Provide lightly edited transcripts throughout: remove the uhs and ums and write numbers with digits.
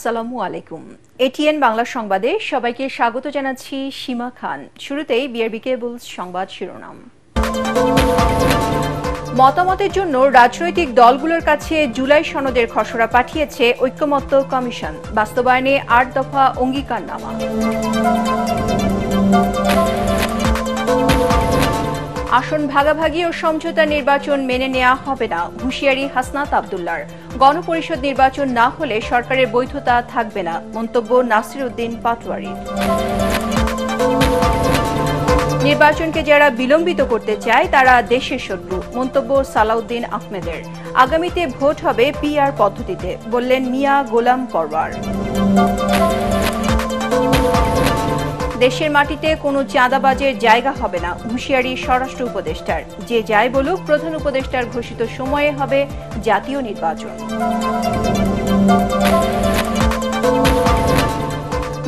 আসসালামু আলাইকুম। এটিএন বাংলা সংবাদে সবাইকে স্বাগত জানাচ্ছি সীমা খান। শুরুতেই বিআরবি কেবলস সংবাদ শিরোনাম। মতামতের জন্য রাজনৈতিক দলগুলোর কাছে জুলাই সনদের খসড়া পাঠিয়েছে ঐক্যমত্য কমিশন, বাস্তবায়নে ৮ দফা অঙ্গীকারনামা। আসন ভাগাভাগি ও সমঝোতা নির্বাচন মেনে নেওয়া হবে না, হুঁশিয়ারি হাসনাত আব্দুল্লাহর। গণপরিষদ নির্বাচন না হলে সরকারের বৈধতা থাকবে না, মন্তব্য নাসির উদ্দিন পাটোয়ারির। নির্বাচনকে যারা বিলম্বিত করতে চায় তারা দেশের শত্রু, মন্তব্য সালাউদ্দিন আহমেদের। আগামীতে ভোট হবে পিআর পদ্ধতিতে, বললেন মিয়া গোলাম পরওয়ার। দেশের মাটিতে কোনো চাঁদাবাজের জায়গা হবে না, হুঁশিয়ারি স্বরাষ্ট্র উপদেষ্টার। যে যাই বলুক, প্রধান উপদেষ্টার ঘোষিত সময়ে হবে জাতীয় নির্বাচন।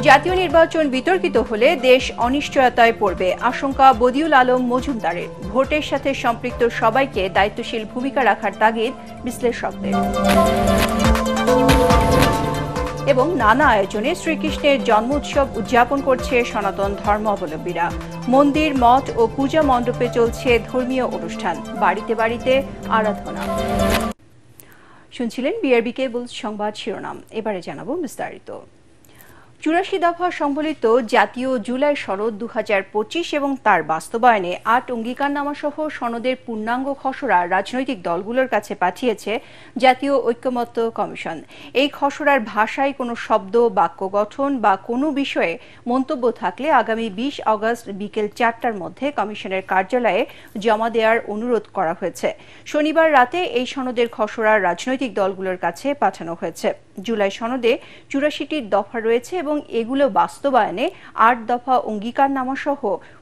জাতীয় নির্বাচন বিতর্কিত হলে দেশ অনিশ্চয়তায় পড়বে, আশঙ্কা বদিউল আলম মজুমদারের। ভোটের সাথে সম্পৃক্ত সবাইকে দায়িত্বশীল ভূমিকা রাখার তাগিদ বিশ্লেষকদের। এবং নানা আয়োজনে শ্রীকৃষ্ণের জন্ম উৎসব উদযাপন করছে সনাতন ধর্মাবলম্বীরা। মন্দির, মঠ ও পূজা মণ্ডপে চলছে ধর্মীয় অনুষ্ঠান, বাড়িতে বাড়িতে আরাধনা। শুনছিলেন বিআরবি কেবলস সংবাদ শিরোনাম। এবারে জানাবো বিস্তারিত। ৮৪ দফা সম্বলিত জাতীয় জুলাই সনদ ২০২৫ এবং তার বাস্তবায়নে ৮ অঙ্গীকারনামা সহ সনদের পূর্ণাঙ্গ খসড়া রাজনৈতিক দলগুলোর কাছে পাঠিয়েছে জাতীয় ঐক্যমত্য কমিশন। এই খসড়ার ভাষায় কোনো শব্দ, বাক্য গঠন বা কোনো বিষয়ে মন্তব্য থাকলে আগামী ২০ আগস্ট বিকেল ৪টার মধ্যে কমিশনের কার্যালয়ে জমা দেওয়ার অনুরোধ করা হয়েছে। শনিবার রাতে এই সনদের খসড়া রাজনৈতিক দলগুলোর কাছে পাঠানো হয়েছে। জুলাই সনদে ৮৪টি দফা রয়েছে এবং এগুলো বাস্তবায়নে ৮ দফা অঙ্গীকারনামা সহ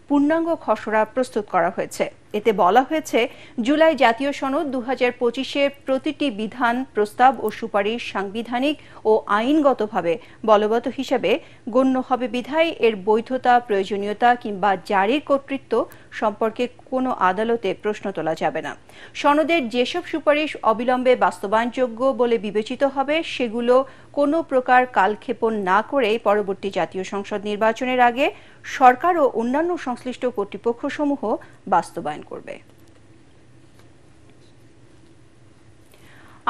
পূর্ণাঙ্গ খসড়া প্রস্তুত করা হয়েছে। এতে বলা হয়েছে, জুলাই জাতীয় সনদ ২০২৫-এর প্রতিটি বিধান, প্রস্তাব ও সুপারিশ সাংবিধানিক ও আইনগতভাবে বলবৎ হিসাবে গণ্য হবে বিধায় এর বৈধতা, প্রয়োজনীয়তা কিংবা জারির কর্তৃত্ব সম্পর্কে কোনো আদালতে প্রশ্ন তোলা যাবে না। সনদের যেসব সুপারিশ অবিলম্বে বাস্তবায়নযোগ্য বলে বিবেচিত হবে সেগুলো কোনো প্রকার কালক্ষেপণ না করে পরবর্তী জাতীয় সংসদ নির্বাচনের আগে সরকার ও অন্যান্য সংশ্লিষ্ট কর্তৃপক্ষসমূহ বাস্তবায়ন করবে।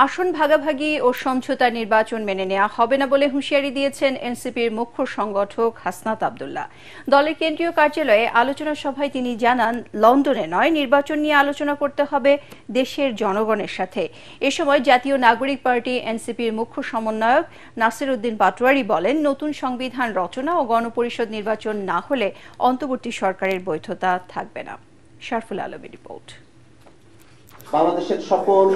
আসন ভাগাভাগি ও সমঝোতা নির্বাচন মেনে নেওয়া হবে না বলে হুঁশিয়ারি দিয়েছেন এনসিপির মুখ্য সংগঠক হাসনাত আব্দুল্লাহ। দলের কেন্দ্রীয় কার্যালয়ে আলোচনা সভায় তিনি জানান, লন্ডনে নয়, নির্বাচন নিয়ে আলোচনা করতে হবে দেশের জনগণের সাথে। এ সময় জাতীয় নাগরিক পার্টি এনসিপির মুখ্য সমন্বয়ক নাসির উদ্দিন পাটোয়ারি বলেন, নতুন সংবিধান রচনা ও গণপরিষদ নির্বাচন না হলে অন্তর্বর্তী সরকারের বৈধতা থাকবে না। শারফুল আলমের রিপোর্ট। বাংলাদেশের সকল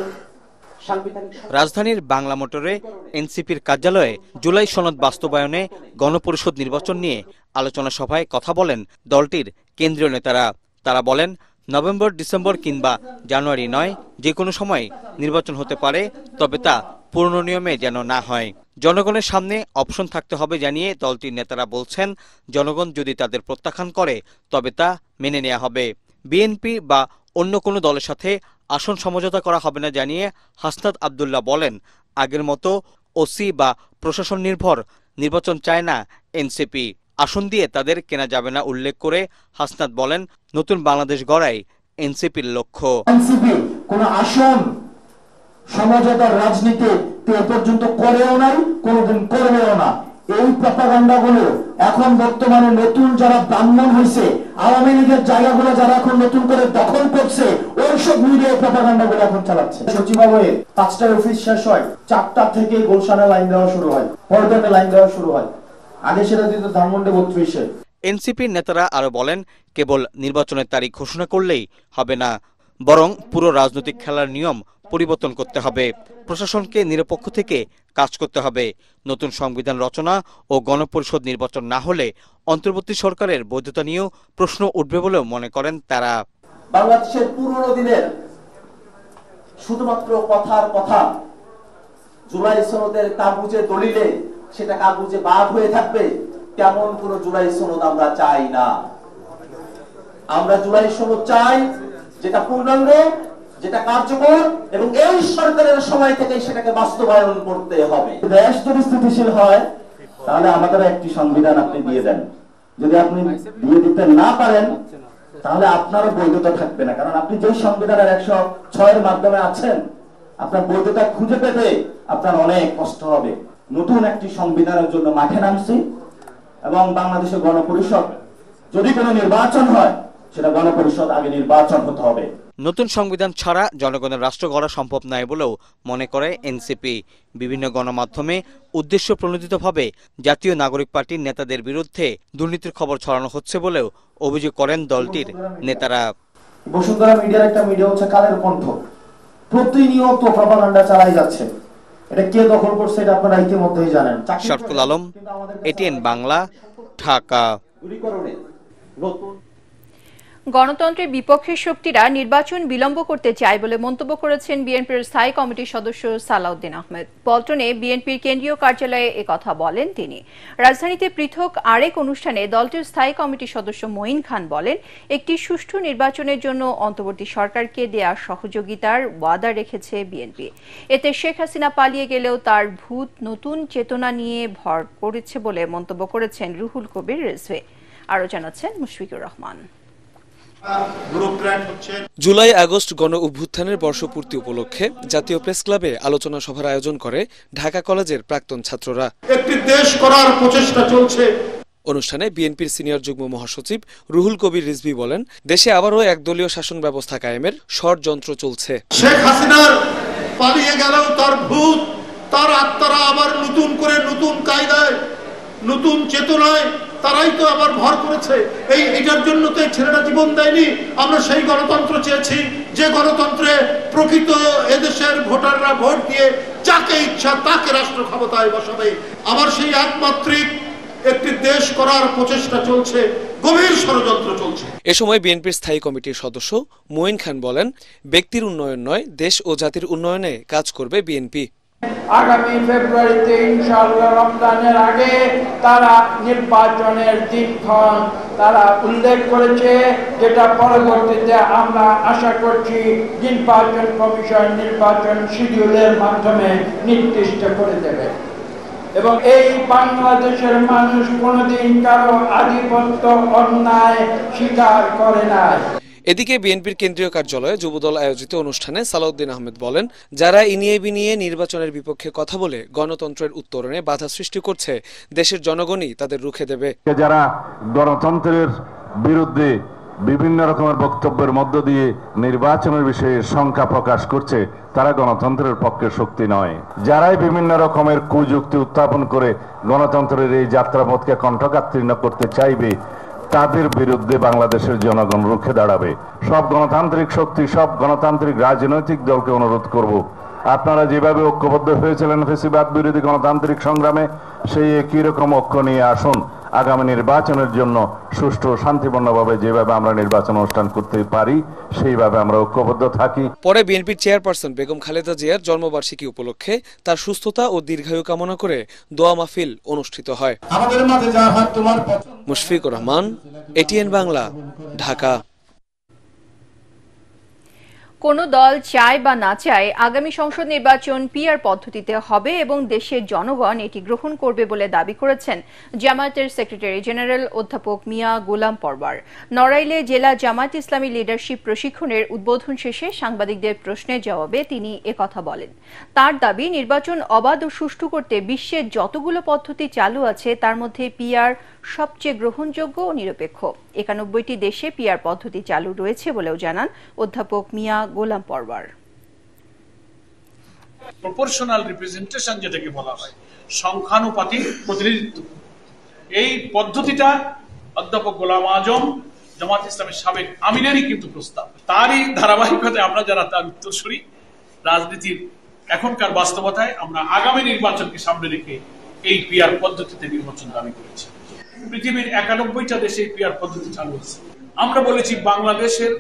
রাজধানীর বাংলা মোটরে এনসিপির কার্যালয়ে জুলাই সনদ বাস্তবায়নে গণপরিষদ নির্বাচন নিয়ে আলোচনা সভায় কথা বলেন দলটির কেন্দ্রীয় নেতারা। তারা বলেন, নভেম্বর, ডিসেম্বর কিংবা জানুয়ারি নয়, যে কোনো সময় নির্বাচন হতে পারে, তবে তা পুরনো নিয়মে যেন না হয়। জনগণের সামনে অপশন থাকতে হবে জানিয়ে দলটির নেতারা বলছেন, জনগণ যদি তাদের প্রত্যাখ্যান করে তবে তা মেনে নেওয়া হবে। বিএনপি বা অন্য কোনো দলের সাথে আসন সমঝোতা করা হবে না জানিয়ে হাসনাত আব্দুল্লাহ বলেন, আগের মতো ওসি বা প্রশাসন নির্ভর নির্বাচন চায় না এনসিপি। আসন দিয়ে তাদের কেনা যাবে না উল্লেখ করে হাসনাত বলেন, নতুন বাংলাদেশ গড়াই এনসিপির লক্ষ্য। এনসিপি কোনো আসন সমঝোতার রাজনীতি এ পর্যন্ত করেও নাই, কোনোদিন করবেও না। এই প্রপাগান্ডাগুলো এখন বর্তমানে নতুন যারা ব্রাহ্মণ হয়েছে, আওয়ামী লীগের জায়গাগুলো যারা এখন নতুন করে দখল করছে, ওইসব মিডিয়া প্রপাগান্ডাগুলো এখন চালাচ্ছে। সচিবালয়ে 5টায় অফিস শেষ হয়, 4টা থেকে গুলশানে লাইন দেওয়া শুরু হয়, পল্টনে লাইন দেওয়া শুরু হয়। আগে সেটা দিত ধানমন্ডি 32-এ। এনসিপির নেতারা আরো বলেন, কেবল নির্বাচনের তারিখ ঘোষণা করলেই হবে না, বরং পুরো রাজনৈতিক খেলার নিয়ম পরিবর্তন করতে হবে। প্রশাসনকে নিরপেক্ষ থেকে কাজ করতে হবে। নতুন সংবিধান রচনা ও গণপরিষদ নির্বাচন না হলে অন্তর্বর্তী সরকারের বৈধতা নিয়েও প্রশ্ন উঠবে বলেও মনে করেন তারা। বাংলাদেশের পুরনো দিনের শুধুমাত্র কথার কথা, জুলাই সনদের কাগজে দলিলে সেটা কাগজে বাদ হয়ে থাকবে, তেমন কোন জুলাই সনদ আমরা চাই না। আমরা জুলাই সনদ চাই যেটা পূর্ণাঙ্গ, যেটা কার্যকর এবং এই সরকারের সময় থেকে সেটাকে বাস্তবায়ন করতে হবে। দেশ যদি স্থিতিশীল হয় তাহলে আমাদের একটি সংবিধান আপনি দিয়ে দেন, যদি আপনি দিয়ে দিতে না পারেন তাহলে আপনারও বৈধতা থাকবে না, কারণ আপনি যেই সংবিধানের 106 মাধ্যমে আছেন আপনার বৈধতা খুঁজে পেতে আপনার অনেক কষ্ট হবে। নতুন একটি সংবিধানের জন্য মাঠে নামছি এবং বাংলাদেশের গণপরিষদ যদি কোনো নির্বাচন হয় সেটা গণপরিষদ আগে নির্বাচন হতে হবে। নতুন সংবিধান ছাড়া জনগণের রাষ্ট্র গড়া সম্ভব নয় বলেও মনে করে এনসিপি। বিভিন্ন গণমাধ্যমে উদ্দেশ্য প্রণোদিতভাবে জাতীয় নাগরিক পার্টির নেতাদের বিরুদ্ধে দুর্নীতির খবর ছড়ানো হচ্ছে বলেও অভিযোগ করেন দলটির নেতারা। বসুন্ধরা মিডিয়ার একটা মিডিয়া হচ্ছে কালের কণ্ঠ, প্রতিনিয়ত প্রপাগান্ডা চালাই যাচ্ছে। এটা কে দখল করছে এটা আপনারা ইতিমধ্যেই জানেন। শরফুল আলম, এটিএন বাংলা, ঢাকা। গণতন্ত্রের বিপক্ষের শক্তিরা নির্বাচন বিলম্ব করতে চায় বলে মন্তব্য করেছেন বিএনপির স্থায়ী কমিটির সদস্য সালাউদ্দিন আহমেদ। পল্টনে বিএনপির কেন্দ্রীয় কার্যালয়ে একথা বলেন তিনি। রাজধানীতে পৃথক আরেক অনুষ্ঠানে দলটির স্থায়ী কমিটির সদস্য মঈন খান বলেন, একটি সুষ্ঠু নির্বাচনের জন্য অন্তর্বর্তী সরকারকে দেয়া সহযোগিতার ওয়াদা রেখেছে বিএনপি। এতে শেখ হাসিনা পালিয়ে গেলেও তার ভূত নতুন চেতনা নিয়ে ভর করেছে বলে মন্তব্য করেছেন রুহুল কবির রিজভী। আরও জানাচ্ছেন মুশফিকুর রহমান। জুলাই আগস্ট গণ অভ্যুত্থানের বর্ষপূর্তি উপলক্ষে জাতীয় প্রেস ক্লাবে আলোচনা সভার আয়োজন করে ঢাকা কলেজের প্রাক্তন ছাত্ররা। একটি দেশ করার প্রচেষ্টা চলছে। অনুষ্ঠানে বিএনপির সিনিয়র যুগ্ম মহাসচিব রুহুল কবির রিজভী বলেন, দেশে আবারও একদলীয় শাসন ব্যবস্থা কায়েমের ষড়যন্ত্র চলছে। শেখ হাসিনার পালিয়ে গেলেও তার ভূত, তার আত্মারা আবার নতুন করে নতুন কায়দায় নতুন চেতনায় তারাই তো আবার ভর করেছে। এইটার জন্য তো ছেলেরা জীবন দেয়নি। আমরা সেই গণতন্ত্র চেয়েছি যে গণতন্ত্রে প্রকৃত এদেশের ভোটাররা ভোট দিয়ে যাকে ইচ্ছা তাকে রাষ্ট্র ক্ষমতায় বসাবে। আবার সেই একমাত্রিক একটি দেশ করার প্রচেষ্টা চলছে, গভীর ষড়যন্ত্র চলছে। এ সময় বিএনপির স্থায়ী কমিটির সদস্য মঈন খান বলেন, ব্যক্তির উন্নয়ন নয়, দেশ ও জাতির উন্নয়নে কাজ করবে বিএনপি। আগামী ফেব্রুয়ারিতে ইনশাআল্লাহ রমজানের আগে তারা নির্বাচনের দিনক্ষণ তারা উল্লেখ করেছে, যেটা পরবর্তীতে আমরা আশা করছি নির্বাচন কমিশন নির্বাচন শিডিউলের মাধ্যমে নির্দিষ্ট করে দেবে। এবং এই বাংলাদেশের মানুষ কোনোদিন কারো আধিপত্য অন্যায় স্বীকার করে নাই। এদিকে বিএনপির কেন্দ্রীয় কার্যালয়ে যুবদল আয়োজিত অনুষ্ঠানে সালাউদ্দিন আহমেদ বলেন, যারা ইনিয়ে বিনিয়ে নির্বাচনের বিপক্ষে কথা বলে গণতন্ত্রের উত্তরণে বাধা সৃষ্টি করছে, দেশের জনগণই তাদের রুখে দেবে। যারা গণতন্ত্রের বিরুদ্ধে বিভিন্ন রকমের বক্তব্যের মধ্য দিয়ে নির্বাচনের বিষয়ে শঙ্কা প্রকাশ করছে, তারা গণতন্ত্রের পক্ষে শক্তি নয়। যারাই বিভিন্ন রকমের কুযুক্তি উত্থাপন করে গণতন্ত্রের এই যাত্রাপথকে কণ্ঠকাত্তীর্ণ করতে চাইবে, তাদের বিরুদ্ধে বাংলাদেশের জনগণ রুখে দাঁড়াবে। সব গণতান্ত্রিক শক্তি, সব গণতান্ত্রিক রাজনৈতিক দলকে অনুরোধ করব, আপনারা যেভাবে ঐক্যবদ্ধ হয়েছিলেন ফ্যাসিবাদ বিরোধী গণতান্ত্রিক সংগ্রামে, সেই একই রকম ঐক্য নিয়ে আসুন। আগামী নির্বাচনের জন্য সুষ্ঠু শান্তিপূর্ণভাবে যেভাবে আমরা নির্বাচন অনুষ্ঠান করতে পারি সেইভাবে আমরা ঐক্যবদ্ধ থাকি। পরে বিএনপির চেয়ারপারসন বেগম খালেদা জিয়ার জন্মবার্ষিকী উপলক্ষে তার সুস্থতা ও দীর্ঘায়ু কামনা করে দোয়া মাহফিল অনুষ্ঠিত হয়। মুশফিকুর রহমান, এটিএন বাংলা, ঢাকা। কোন দল চায় বা না চায় আগামী সংসদ নির্বাচন পিআর পদ্ধতিতে হবে এবং দেশের জনগণ এটি গ্রহণ করবে বলে দাবি করেছেন জামায়াতের সেক্রেটারি জেনারেল অধ্যাপক মিয়া গোলাম পরওয়ার। নড়াইলে জেলা জামায়াত ইসলামী লিডারশিপ প্রশিক্ষণের উদ্বোধন শেষে সাংবাদিকদের প্রশ্নের জবাবে তিনি একথা বলেন। তার দাবি, নির্বাচন অবাধ ও সুষ্ঠু করতে বিশ্বের যতগুলো পদ্ধতি চালু আছে তার মধ্যে পিআর সবচেয়ে গ্রহণযোগ্য ও নিরপেক্ষ। 91টি দেশে পিআর পদ্ধতি চালু রয়েছে বলেও জানান অধ্যাপক মিয়া গোলাম পরওয়ার। প্রপোর্শনাল রিপ্রেজেন্টেশন যেটাকে বলা হয়, সংখ্যানুপাতিক প্রতিনিধিত্ব, এই পদ্ধতিটা অধ্যাপক গোলাম আজম জামাত ইসলামের সাবেক আমিরেরই কিন্তু প্রস্তাব। তারই ধারাবাহিকতায় আমরা যারা তার উত্তরসূরি, রাজনীতির এখনকার বাস্তবতায় আমরা আগামী নির্বাচনকে সামনে রেখে এই পিআর পদ্ধতিতে নির্বাচন দাবি করেছি। পৃথিবীর 91টা দেশে পিআর পদ্ধতি চালু আছে। আমরা বলেছি বাংলাদেশের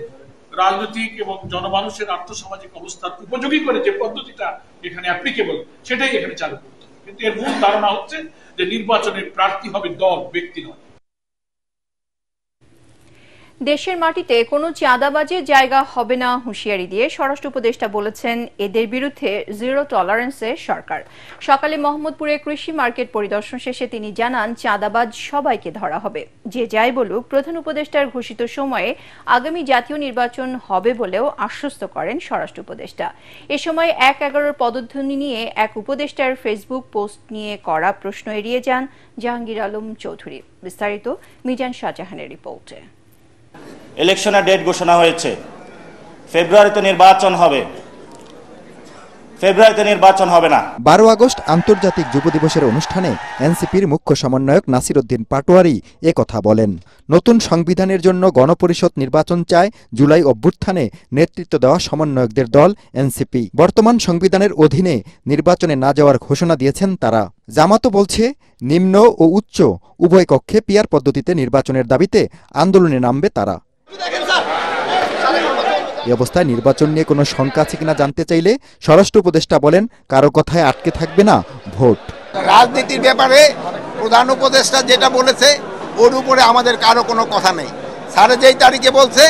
রাজনৈতিক এবং জনমানুষের আর্থসামাজিক অবস্থার উপযোগী করে যে পদ্ধতিটা এখানে অ্যাপ্লিকেবল সেটাই এখানে চালু করতে হবে। কিন্তু এর মূল ধারণা হচ্ছে যে নির্বাচনের প্রার্থী হবে দল, ব্যক্তি নয়। দেশের মাটিতে কোনো চাঁদাবাজির জায়গা হবে না হুঁশিয়ারি দিয়ে স্বরাষ্ট্র উপদেষ্টা বলেছেন এদের বিরুদ্ধে জিরো টলারেন্সের সরকার। সকালে মোহাম্মদপুরে কৃষি মার্কেট পরিদর্শন শেষে তিনি জানান চাঁদাবাজ সবাইকে ধরা হবে। যে যাই বলুক, প্রধান উপদেষ্টার ঘোষিত সময়ে আগামী জাতীয় নির্বাচন হবে বলেও আশ্বস্ত করেন স্বরাষ্ট্র উপদেষ্টা। এ সময় ১-১১ পদধ্বনি নিয়ে এক উপদেষ্টার ফেসবুক পোস্ট নিয়ে করা প্রশ্ন এড়িয়ে যান জাহাঙ্গীর আলম চৌধুরী। বিস্তারিত মিজান শাহজাহানের রিপোর্টে। ইলেকশনের ডেট ঘোষণা হয়েছে, ফেব্রুয়ারিতে নির্বাচন হবে, ফেব্রুয়ারিতে নির্বাচন হবে না। 12 আগস্ট আন্তর্জাতিক যুব দিবসের অনুষ্ঠানে এনসিপির মুখ্য সমন্বয়ক নাসির উদ্দিন পাটোয়ারি কথা বলেন। নতুন সংবিধানের জন্য গণপরিষদ নির্বাচন চায় জুলাই অভ্যুত্থানে নেতৃত্ব দেওয়া সমন্বয়কদের দল এনসিপি। বর্তমান সংবিধানের অধীনে নির্বাচনে না যাওয়ার ঘোষণা দিয়েছেন তারা। জামাতও বলছে নিম্ন ও উচ্চ উভয় কক্ষে পিআর পদ্ধতিতে নির্বাচনের দাবিতে আন্দোলনে নামবে তারা। এই অবস্থায় নির্বাচন নিয়ে কোনো শঙ্কা আছে কিনা জানতে চাইলে স্বরাষ্ট্র উপদেষ্টা বলেন, কারো কথায় আটকে থাকবে না ভোট। রাজনীতির ব্যাপারে প্রধান উপদেষ্টা যেটা বলেছে ওর উপরে আমাদের কারো কোনো কথা নেই। স্যারে যেই তারিখে বলছে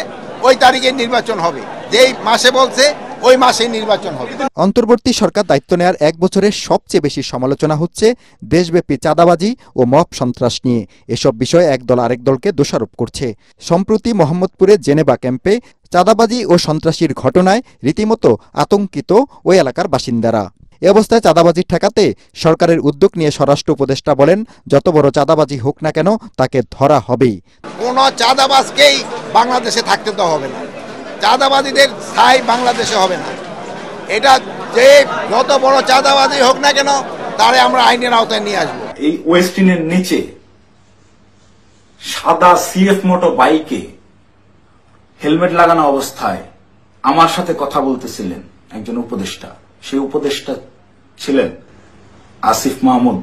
ওই তারিখে নির্বাচন হবে, যেই মাসে বলছে ওই মাসে নির্বাচন হবে। অন্তর্বর্তী সরকার দায়িত্ব নেওয়ার 1 বছরের সবচেয়ে বেশি সমালোচনা হচ্ছে দেশব্যাপী চাঁদাবাজি ও মব সন্ত্রাস নিয়ে। এসব বিষয়ে এক দল আরেক দলকে দোষারোপ করছে। সম্প্রতি মোহাম্মদপুরে জেনেভা ক্যাম্পে চাঁদাবাজি ও সন্ত্রাসীর ঘটনায় রীতিমতো আতঙ্কিত ওই এলাকার বাসিন্দারা। এ অবস্থায় চাঁদাবাজি ঠেকাতে সরকারের উদ্যোগ নিয়ে স্বরাষ্ট্র উপদেষ্টা বলেন, যত বড় চাঁদাবাজি হোক না কেন তাকে ধরা হবেই। কোনো চাঁদাবাজকেই বাংলাদেশে থাকতে দেওয়া হবে না, চাঁদাবাদীদের স্থায়ী বাংলাদেশে হবে না। এটা যে যত বড় চাঁদাবাজি হোক না কেন তারে আমরা আইনের আওতায় নিয়ে আসবো। এই ওয়েস্টিনের নিচে সাদা সিএফ মোটো বাইকে হেলমেট লাগানো অবস্থায় আমার সাথে কথা বলতেছিলেন একজন উপদেষ্টা। সেই উপদেষ্টা ছিলেন আসিফ মাহমুদ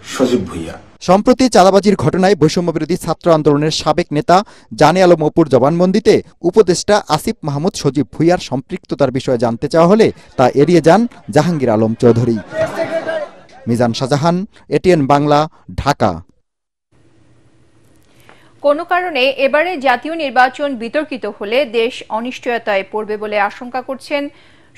সজীব ভুইয়া। সম্প্রতি চাঁদাবাজির ঘটনায় বৈষম্যবিরোধী ছাত্র আন্দোলনের সাবেক নেতা জানে আলম অপুর জবানবন্দিতে উপদেষ্টা আসিফ মাহমুদ সজীব ভুইয়ার সম্পৃক্ততার বিষয়ে জানতে চাওয়া হলে তা এড়িয়ে যান জাহাঙ্গীর আলম চৌধুরী। মিজান শাহজাহান, এটিএন বাংলা, ঢাকা। কোনো কারণে এবারে জাতীয় নির্বাচন বিতর্কিত হলে দেশ অনিশ্চয়তায় পড়বে বলে আশঙ্কা করছেন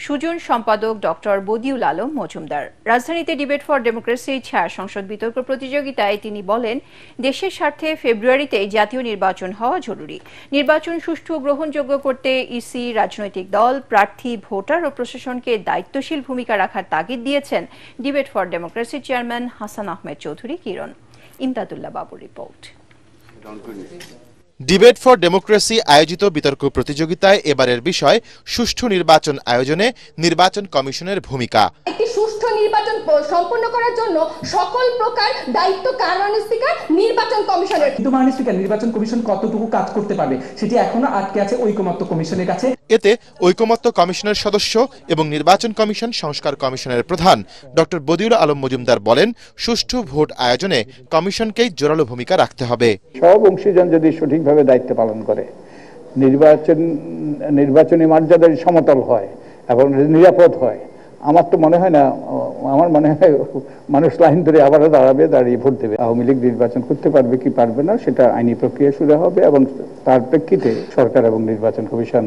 সুজন সম্পাদক ডক্টর বদিউল আলম মজুমদার। রাজধানীতে ডিবেট ফর ডেমোক্রেসি ছায়া সংসদ বিতর্ক প্রতিযোগিতায় তিনি বলেন, দেশের স্বার্থে ফেব্রুয়ারিতে জাতীয় নির্বাচন হওয়া জরুরি। নির্বাচন সুষ্ঠু ও গ্রহণযোগ্য করতে ইসি, রাজনৈতিক দল, প্রার্থী, ভোটার ও প্রশাসনকে দায়িত্বশীল ভূমিকা রাখার তাগিদ দিয়েছেন ডিবেট ফর ডেমোক্রেসির চেয়ারম্যান হাসান আহমেদ চৌধুরী কিরণ। ইমদাদুল্লাহ বাবুর রিপোর্ট। ডিবেট ফর ডেমোক্রেসি আয়োজিত বিতর্ক প্রতিযোগিতায় এবারের বিষয় সুষ্ঠু নির্বাচন আয়োজনে নির্বাচন কমিশনের ভূমিকা। একটি সুষ্ঠু নির্বাচন সম্পন্ন করার জন্য সকল প্রকার দায়িত্ব কার স্পিকার নির্বাচন কমিশনের। কিন্তু মাননীয় স্পিকার, নির্বাচন কমিশন কতটুকু কাজ করতে পারবে সেটি এখনো আটকে আছে ঐকমত্য কমিশনের কাছে। এতে ঐকমত্য কমিশনের সদস্য এবং নির্বাচন কমিশন সংস্কার কমিশনের প্রধান ডক্টর বদিউল আলম মজুমদার বলেন, সুষ্ঠু ভোট আয়োজনে কমিশনকেই জোরালো ভূমিকা রাখতে হবে। সব অংশীজন যদি সঠিকভাবে দায়িত্ব পালন করে, নির্বাচনী মর্যাদার সমতল হয় এবং নিরাপদ হয়, আমার তো মনে হয় না, আমার মনে হয় মানুষ লাইন ধরে আবারও দাঁড়িয়ে ভোট দেবে। আওয়ামী লীগ নির্বাচন করতে পারবে কি পারবে না সেটা আইনি প্রক্রিয়া শুরু হবে এবং তার প্রেক্ষিতে সরকার এবং নির্বাচন কমিশন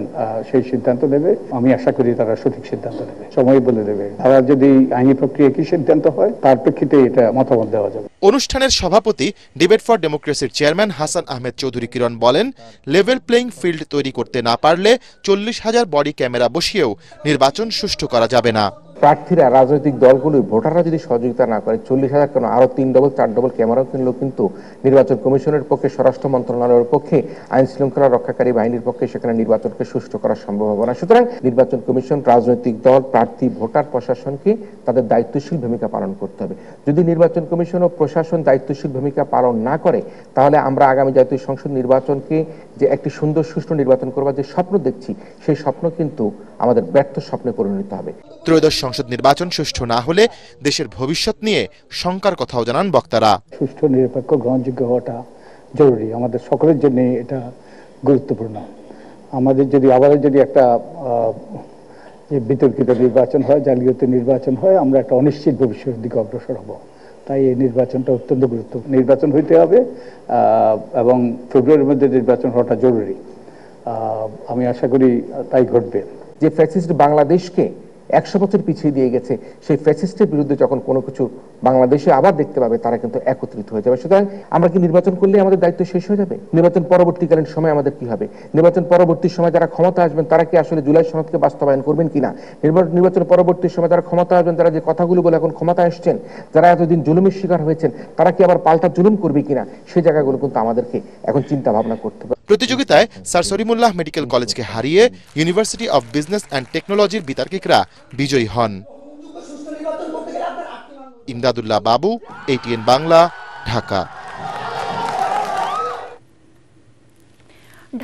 সেই সিদ্ধান্ত নেবে। আমি আশা করি তারা সঠিক সিদ্ধান্ত নেবে, সময় বলে দেবে। তারা যদি আইনি প্রক্রিয়া কি সিদ্ধান্ত হয় তার প্রেক্ষিতে এটা মতামত দেওয়া যাবে। অনুষ্ঠানের সভাপতি ডিবেট ফর ডেমোক্রেসির চেয়ারম্যান হাসান আহমেদ চৌধুরী কিরণ বলেন, লেভেল প্লেইং ফিল্ড তৈরি করতে না পারলে 40,000 বডি ক্যামেরা বসিয়েও নির্বাচন সুষ্ঠু করা যাবে না। প্রার্থীরা, রাজনৈতিক দলগুলো, ভোটাররা যদি সহযোগিতা না করে 40,000 কেন আরো 3 ডবল 4 ডবল ক্যামেরাও কিনলেও কিন্তু নির্বাচন কমিশনের পক্ষে, স্বরাষ্ট্র মন্ত্রণালয়ের পক্ষে, আইন শৃঙ্খলা রক্ষাকারী বাহিনীর পক্ষে সেখানে নির্বাচনকে সুষ্ঠু করা সম্ভব হবে না। সুতরাং নির্বাচন কমিশন, রাজনৈতিক দল, প্রার্থী, ভোটার, প্রশাসনকে তাদের দায়িত্বশীল ভূমিকা পালন করতে হবে। যদি নির্বাচন কমিশন ও প্রশাসন দায়িত্বশীল ভূমিকা পালন না করে তাহলে আমরা আগামী জাতীয় সংসদ নির্বাচনকে যে একটি সুন্দর সুষ্ঠু নির্বাচন করবার যে স্বপ্ন দেখছি সেই স্বপ্ন কিন্তু আমাদের ব্যর্থ স্বপ্নে পরিণত হবে। ত্রয়োদশ সংসদ নির্বাচন সুষ্ঠু না হলে দেশের ভবিষ্যৎ নিয়ে শঙ্কার কথাও জানান বক্তারা। সুষ্ঠু, নিরপেক্ষ, গ্রহণযোগ্য হওয়াটা জরুরি, আমাদের সকলের জন্য এটা গুরুত্বপূর্ণ। আমাদের যদি একটা বিতর্কিত নির্বাচন হয়, জালিয়াতি নির্বাচন হয়, আমরা একটা অনিশ্চিত ভবিষ্যতের দিকে অগ্রসর হব। তাই এই নির্বাচনটা অত্যন্ত গুরুত্বপূর্ণ। নির্বাচন হইতে হবে এবং ফেব্রুয়ারির মধ্যে নির্বাচন হওয়াটা জরুরি। আমি আশা করি তাই ঘটবে। যে ফ্যাসিস্ট বাংলাদেশকে 100 বছর পিছিয়ে দিয়ে গেছে, সেই ফ্যাসিস্টের বিরুদ্ধে যখন কোনো কিছু বাংলাদেশে আবার দেখতে পাবে, তারা কিন্তু একত্রিত হয়ে যাবে। সুতরাং আমরা কি নির্বাচন করলে আমাদের দায়িত্ব শেষ হয়ে যাবে? নির্বাচন পরবর্তীকালীন সময় আমাদের কি হবে? নির্বাচন পরবর্তী সময় যারা ক্ষমতা আসবেন তারা কি আসলে জুলাই সনদকে বাস্তবায়ন করবেন কিনা? নির্বাচন পরবর্তী সময় যারা ক্ষমতা আসবেন, তারা যে কথাগুলো বলে এখন ক্ষমতা আসছেন, যারা এতদিন জুলুমের শিকার হয়েছেন, তারা কি আবার পাল্টা জুলুম করবে কিনা? সেই জায়গাগুলো কিন্তু আমাদেরকে এখন চিন্তা ভাবনা করতে হবে। প্রতিযোগিতায় স্যার সলিমুল্লাহ মেডিকেল কলেজকে হারিয়ে ইউনিভার্সিটি অব বিজনেস অ্যান্ড টেকনোলজির বিতার্কিকরা বিজয়ী হন। ইমদাদুল্লাহ বাবু, ATN বাংলা, ঢাকা।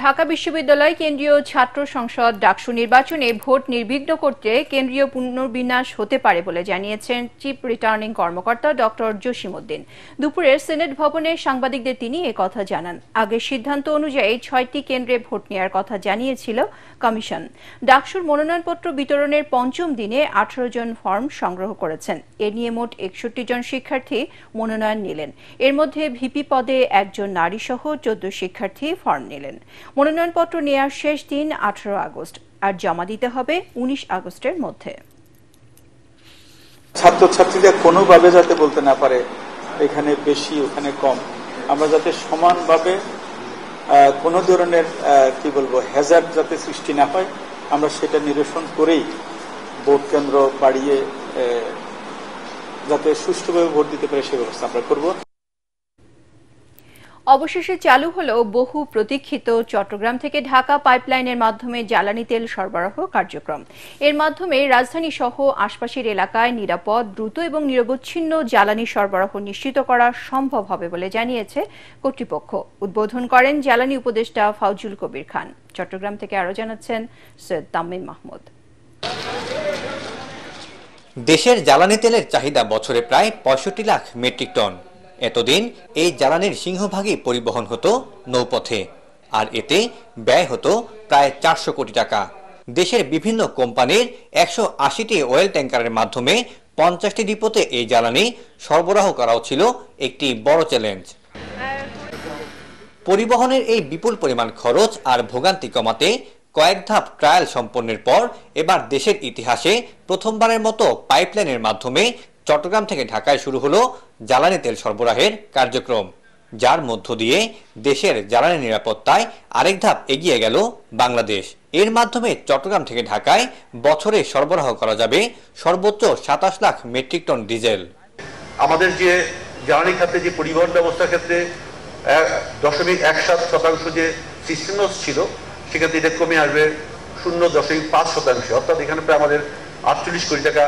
ঢাকা বিশ্ববিদ্যালয় কেন্দ্রীয় ছাত্র সংসদ ডাকসু নির্বাচনে ভোট নির্বিঘ্ন করতে কেন্দ্রীয় পুনর্বিন্যাস হতে পারে বলে জানিয়েছেন চিফ রিটার্নিং কর্মকর্তা ডক্টর জসিমউদ্দিন। দুপুরে সিনেট ভবনে সাংবাদিকদের তিনি একথা জানান। আগের সিদ্ধান্ত অনুযায়ী 6টি কেন্দ্রে ভোট নেওয়ার কথা জানিয়েছিল কমিশন। ডাকসুর মনোনয়নপত্র বিতরণের পঞ্চম দিনে 18 জন ফর্ম সংগ্রহ করেছেন। এ নিয়ে মোট 61 জন শিক্ষার্থী মনোনয়ন নিলেন। এর মধ্যে ভিপি পদে 1 জন নারী সহ 14 শিক্ষার্থী ফর্ম নিলেন। মনোনয়নপত্র নেওয়ার শেষ দিন 18 আগস্ট, আর জমা দিতে হবে 19 আগস্টের মধ্যে। ছাত্রছাত্রীরা কোনোভাবে যাতে বলতে না পারে এখানে বেশি ওখানে কম, আমরা যাতে সমানভাবে কোনো ধরনের কি বলবো হ্যাজার্ড যাতে সৃষ্টি না হয়, আমরা সেটা নিরসন করেই ভোট কেন্দ্র বাড়িয়ে যাতে সুষ্ঠুভাবে ভোট দিতে পারে সে ব্যবস্থা আমরা করব। অবশেষে চালু হলো বহু প্রতীক্ষিত চট্টগ্রাম থেকে ঢাকা পাইপলাইনের মাধ্যমে জ্বালানি তেল সরবরাহ কার্যক্রম। এর মাধ্যমে রাজধানী সহ আশপাশের এলাকায় নিরাপদ, দ্রুত এবং নিরবচ্ছিন্ন জ্বালানি সরবরাহ নিশ্চিত করা সম্ভব হবে বলে জানিয়েছে কর্তৃপক্ষ। উদ্বোধন করেন জ্বালানি উপদেষ্টা ফাউজুল কবির খান। চট্টগ্রাম থেকে আরো জানাচ্ছেন সৈয়দ তামিম মাহমুদ। দেশের জ্বালানি তেলের চাহিদা বছরে প্রায় 65 লাখ মেট্রিক টন। এতদিন এই জ্বালানির সিংহভাগই পরিবহন হতো নৌপথে, আর এতে ব্যয় হতো প্রায় 400 কোটি টাকা। দেশের বিভিন্ন কোম্পানির 180টি অয়েল ট্যাঙ্কারের মাধ্যমে 50টি ডিপোতে এই জ্বালানি সরবরাহ করাও ছিল একটি বড় চ্যালেঞ্জ। পরিবহনের এই বিপুল পরিমাণ খরচ আর ভোগান্তি কমাতে কয়েক ধাপ ট্রায়াল সম্পন্নের পর এবার দেশের ইতিহাসে প্রথমবারের মতো পাইপলাইনের মাধ্যমে চট্টগ্রাম থেকে ঢাকায় শুরু হলো জ্বালানি তেল সরবরাহের কার্যক্রম, যার মধ্য দিয়ে দেশের জ্বালানি নিরাপত্তায় আরেক ধাপ এগিয়ে গেল বাংলাদেশ। এর মাধ্যমে চট্টগ্রাম থেকে ঢাকায় বছরে সরবরাহ করা যাবে সর্বোচ্চ 27 লাখ মেট্রিক টন ডিজেল। আমাদের যে জ্বালানি খাতে যে পরিবহন ব্যবস্থার ক্ষেত্রে 0.17% যে সিস্টেম ছিল, সেক্ষেত্রে এটা কমে আসবে 0.5%, অর্থাৎ এখানে প্রায় আমাদের 48 কোটি টাকা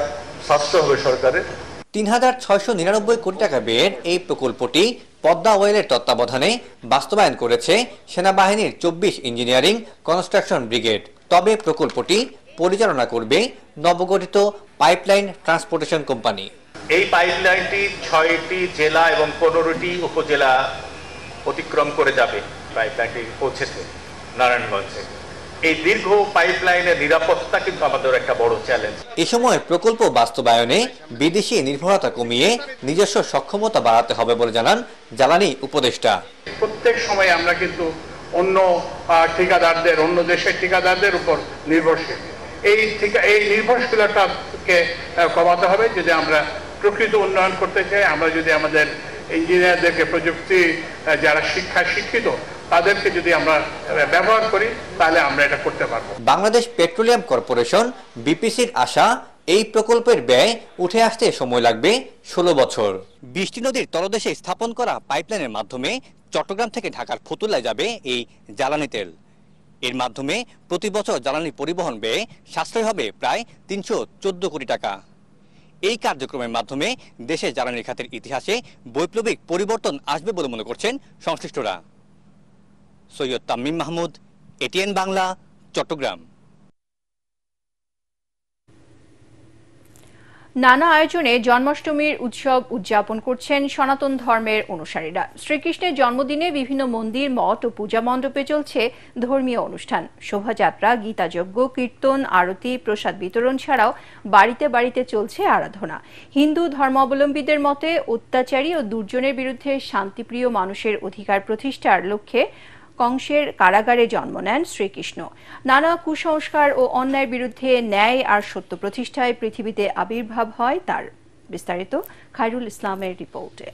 সাশ্রয় হবে সরকারের। 3699 কোটি টাকা ব্যয়ের এই প্রকল্পটি পদ্মা অয়েলের তত্ত্বাবধানে বাস্তবায়ন করেছে সেনাবাহিনীর 24 ইঞ্জিনিয়ারিং কনস্ট্রাকশন ব্রিগেড। তবে প্রকল্পটি পরিচালনা করবে নবগঠিত পাইপলাইন ট্রান্সপোর্টেশন কোম্পানি। এই পাইপলাইনটি 6টি জেলা এবং 15টি উপজেলা অতিক্রম করে যাবে। পাইপলাইনটি পৌঁছেছে নারায়ণগঞ্জে। এই দীর্ঘ পাইপলাইনের নিরাপত্তা কিন্তু আমাদের একটা বড় চ্যালেঞ্জ। এ সময় প্রকল্প বাস্তবায়নে বিদেশি নির্ভরতা কমিয়ে নিজস্ব সক্ষমতা বাড়াতে হবে বলে জানান জ্বালানি উপদেষ্টা। প্রত্যেক সময় আমরা কিন্তু অন্য ঠিকাদারদের, অন্য দেশের ঠিকাদারদের উপর নির্ভরশীল। এই নির্ভরশীলতাকে কমাতে হবে যদি আমরা প্রকৃত উন্নয়ন করতে চাই। আমরা যদি আমাদের ইঞ্জিনিয়ারদেরকে, প্রযুক্তি যারা শিক্ষিত তাদেরকে যদি আমরা ব্যবহার করি, তাহলে আমরা এটা করতে পারবো। বাংলাদেশ পেট্রোলিয়াম কর্পোরেশন বিপিসির আশা এই প্রকল্পের ব্যয় উঠে আসতে সময় লাগবে 16 বছর। বৃষ্টি নদীর তলদেশে স্থাপন করা পাইপলাইনের মাধ্যমে চট্টগ্রাম থেকে ঢাকার ফতুল্লায় যাবে এই জ্বালানি তেল। এর মাধ্যমে প্রতি বছর জ্বালানি পরিবহন ব্যয়ে সাশ্রয় হবে প্রায় 314 কোটি টাকা। এই কার্যক্রমের মাধ্যমে দেশের জ্বালানি খাতের ইতিহাসে বৈপ্লবিক পরিবর্তন আসবে বলে মনে করছেন সংশ্লিষ্টরা। সৈয়দ তামিম মাহমুদ, ATN বাংলা, চট্টগ্রাম। নানা আয়োজনে জন্মাষ্টমীর উৎসব উদযাপন করছেন সনাতন ধর্মের অনুসারীরা। শ্রীকৃষ্ণের জন্মদিনে বিভিন্ন মন্দির, মঠ ও পূজা মণ্ডপে চলছে ধর্মীয় অনুষ্ঠান। শোভাযাত্রা, গীতাযজ্ঞ, কীর্তন, আরতি, প্রসাদ বিতরণ ছাড়াও বাড়িতে বাড়িতে চলছে আরাধনা। হিন্দু ধর্মাবলম্বীদের মতে অত্যাচারী ও দুর্জনের বিরুদ্ধে শান্তিপ্রিয় মানুষের অধিকার প্রতিষ্ঠার লক্ষ্যে কংসের কারাগারে জন্ম নেন শ্রীকৃষ্ণ। নানা কুসংস্কার ও অন্যায়ের বিরুদ্ধে ন্যায় আর সত্য প্রতিষ্ঠায় পৃথিবীতে আবির্ভাব হয় তার। বিস্তারিত খায়রুল ইসলামের রিপোর্টে।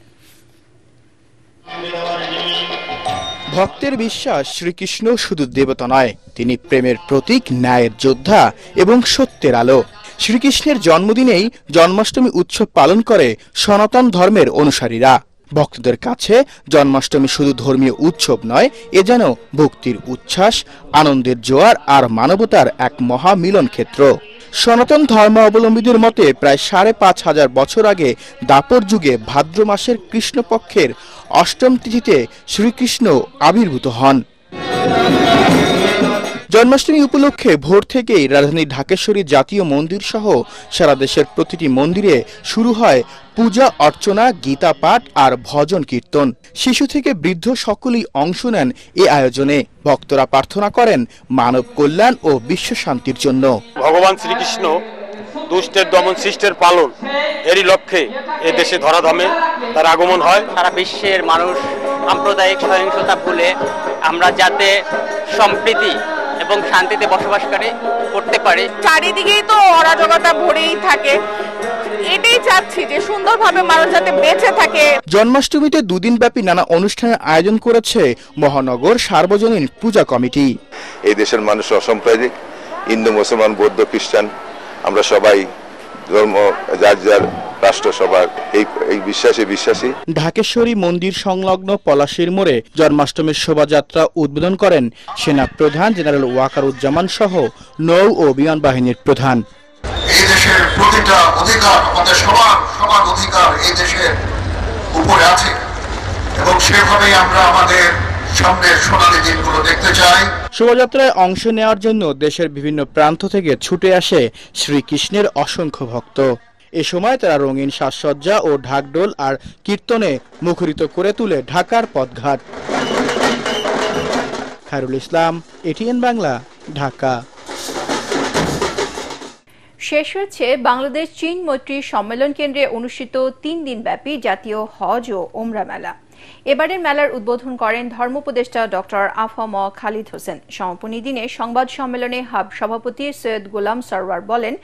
ভক্তের বিশ্বাস শ্রীকৃষ্ণ শুধু দেবতা নয়, তিনি প্রেমের প্রতীক, ন্যায়ের যোদ্ধা এবং সত্যের আলো। শ্রীকৃষ্ণের জন্মদিনেই জন্মাষ্টমী উৎসব পালন করে সনাতন ধর্মের অনুসারীরা। ভক্তদের কাছে জন্মাষ্টমী শুধু ধর্মীয় উৎসব নয়, এ যেন ভক্তির উচ্ছ্বাস, আনন্দের জোয়ার আর মানবতার এক মহা মিলন ক্ষেত্র। সনাতন ধর্মাবলম্বীদের মতে প্রায় ৫,৫০০ বছর আগে দাপর যুগে ভাদ্র মাসের কৃষ্ণপক্ষের অষ্টম তিথিতে শ্রীকৃষ্ণ আবির্ভূত হন। জন্মাষ্টমী উপলক্ষে ভোর থেকেই রাজধানী ঢাকেশ্বরী জাতীয় মন্দির সহ সারা দেশের প্রতিটি মন্দিরে শুরু হয় পূজা অর্চনা, গীতা পাঠ আর ভজন কীর্তন। শিশু থেকে বৃদ্ধ সকলেই অংশ নেন এই আয়োজনে। ভক্তরা প্রার্থনা করেন মানব কল্যাণ ও বিশ্ব শান্তির জন্য। ভগবান শ্রীকৃষ্ণ দুষ্টের দমন, সৃষ্টের পালন, এরই লক্ষ্যে এ দেশে ধরাধামে তার আগমন হয়। সারা বিশ্বের মানুষ সাম্প্রদায়িক সহিংসতা ভুলে আমরা যাতে সম্প্রীতি এবং শান্তিতে বসবাস করতে পারে। চারিদিকেই তো অরাজকতা ভরেই থাকে, এটাই চাচ্ছি যে সুন্দরভাবে মানুষ যাতে বেঁচে থাকে। জন্মাষ্টমীতে দুদিন ব্যাপী নানা অনুষ্ঠানের আয়োজন করেছে মহানগর সার্বজনীন পূজা কমিটি। এই দেশের মানুষ অসাম্প্রদায়িক, হিন্দু, মুসলমান, বৌদ্ধ, খ্রিস্টান, আমরা সবাই ধর্ম যার যার রাষ্ট্র সবার এই বিশ্বাসী। ঢাকেশ্বরী মন্দির সংলগ্ন পলাশীর মোড়ে জন্মাষ্টমীর শোভাযাত্রা উদ্বোধন করেন সেনা প্রধান জেনারেল ওয়াকারুজ্জামান সহ নৌ ও বিমান বাহিনীর প্রধান। এই দেশের প্রতিটা অধিকার, আমাদের সবার অধিকার এই দেশের উপরে আছে এবং সেভাবেই আমরা আমাদের সামনের সোনালী দিনগুলো দেখতে চাই। শোভাযাত্রায় অংশ নেওয়ার জন্য দেশের বিভিন্ন প্রান্ত থেকে ছুটে আসে শ্রীকৃষ্ণের অসংখ্য ভক্ত। এ সময় তারা রঙিন সাজসজ্জা ও ঢাকঢোল আর কীর্তনে মুখরিত করে তুলে ঢাকার পথঘাট। খায়রুল ইসলাম, এটিএন বাংলা, ঢাকা। শেষ হয়েছে বাংলাদেশ চীন মৈত্রী সম্মেলন কেন্দ্রে অনুষ্ঠিত ৩ দিনব্যাপী জাতীয় হজ ও ওমরা মেলা। এবারের মেলার উদ্বোধন করেন ধর্ম উপদেষ্টা ডক্টর আফম খালিদ হোসেন। সমাপনী দিনে সংবাদ সম্মেলনে হাব সভাপতি সৈয়দ গোলাম সরওয়ার বলেন,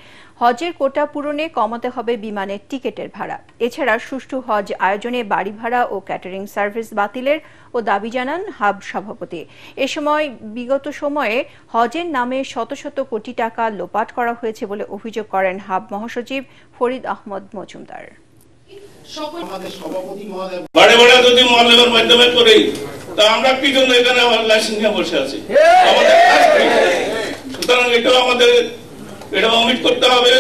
হজের কোটা পূরণে কমাতে হবে বিমানের টিকেটের ভাড়া। এছাড়া সুষ্ঠু হজ আয়োজনে বাড়ি ভাড়া ও ক্যাটারিং সার্ভিস বাতিলের ও দাবি জানান হাব সভাপতি। এ সময় বিগত সময়ে হজের নামে শত শত কোটি টাকা লোপাট করা হয়েছে বলে অভিযোগ করেন হাব মহাসচিব ফরিদ আহমদ মজুমদার। বাড়ি ভাড়া যদি মহল্লার মাধ্যমে করি তা আমরা কি জন্য এখানে লাইসেন্স নিয়ে বসে আছি? সুতরাং এটাও অমিট করতে হবে।